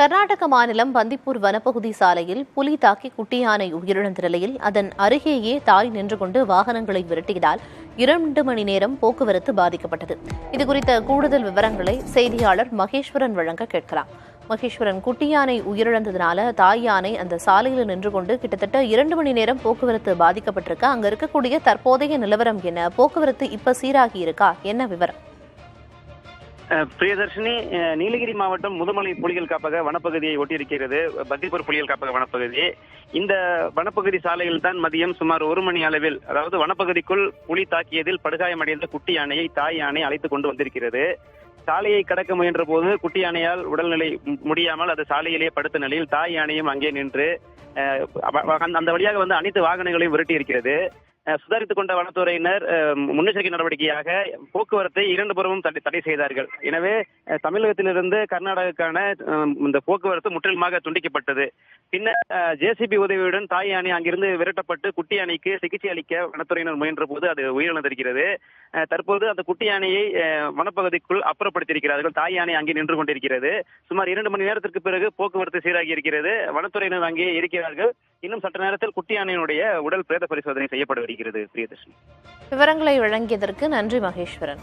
கர்நாடக மாநிலம் பந்திப்பூர் வனப்பகுதி சாலையில் புலி தாக்கி குட்டி யானை உயிரிழந்த நிலையில் அதன் அருகேயே தாய் நின்று கொண்டு வாகனங்களை விரட்டியதால் 2 மணி நேரம் போக்குவரத்து பாதிக்கப்பட்டது. இதுகுறித்த கூடுதல் விவரங்களை செய்தியாளர் மகேஸ்வரன் வழங்க கேட்கலாம். மகேஸ்வரன், குட்டி யானை உயிரிழந்ததுனால தாய் யானை அந்த சாலையில் நின்று கொண்டு கிட்டத்தட்ட 2 மணி நேரம் போக்குவரத்து பாதிக்கப்பட்டிருக்கு. அங்க இருக்கக்கூடிய தற்போதைய நிலவரம் என்ன? போக்குவரத்து இப்ப சீராகி இருக்கா? என்ன விவரம்? பிரியதர்ஷினி, நீலகிரி மாவட்டம் முதுமலை புலிகள் காப்பக வனப்பகுதியை ஒட்டியிருக்கிறது பந்திப்பூர் புலிகள் காப்பக வனப்பகுதி. இந்த வனப்பகுதி சாலையில் தான் மதியம் சுமார் 1 மணி அளவில், அதாவது வனப்பகுதிக்குள் புலி தாக்கியதில் படுகாயமடைந்த குட்டி யானையை தாய் யானை அழைத்துக் கொண்டு வந்திருக்கிறது. சாலையை கடக்க முயன்ற போது குட்டி யானையால் உடல்நிலை முடியாமல் அது சாலையிலேயே படுத்த நிலையில் தாய் யானையும் அங்கே நின்று அந்த வழியாக அனைத்து வாகனங்களையும் விரட்டி இருக்கிறது. சுதாரித்துக் கொண்ட வனத்துறையினர் முன்னெச்சரிக்கை நடவடிக்கையாக போக்குவரத்தை 2 புறமும் தடை செய்தார்கள். எனவே தமிழகத்திலிருந்து கர்நாடகாவுக்கான இந்த போக்குவரத்து முற்றிலுமாக துண்டிக்கப்பட்டது. பின்னர் ஜேசிபி உதவியுடன் தாய் யானை அங்கிருந்து விரட்டப்பட்டு குட்டி யானைக்கு சிகிச்சை அளிக்க வனத்துறையினர் முயன்ற போது அது உயிரிழந்திருக்கிறது. தற்போது அந்த குட்டி யானையை வனப்பகுதிக்குள் அப்புறப்படுத்தியிருக்கிறார்கள். தாய் யானை அங்கே நின்று கொண்டிருக்கிறது. சுமார் 2 மணி நேரத்திற்கு பிறகு போக்குவரத்து சீராகி இருக்கிறது. வனத்துறையினர் அங்கே இருக்கிறார்கள். இன்னும் சற்று நேரத்தில் குட்டி யானையினுடைய உடல் பிரேத பரிசோதனை செய்யப்பட வருகிறது. பிரியதர்ஷினி, விவரங்களை வழங்கியதற்கு நன்றி மகேஸ்வரன்.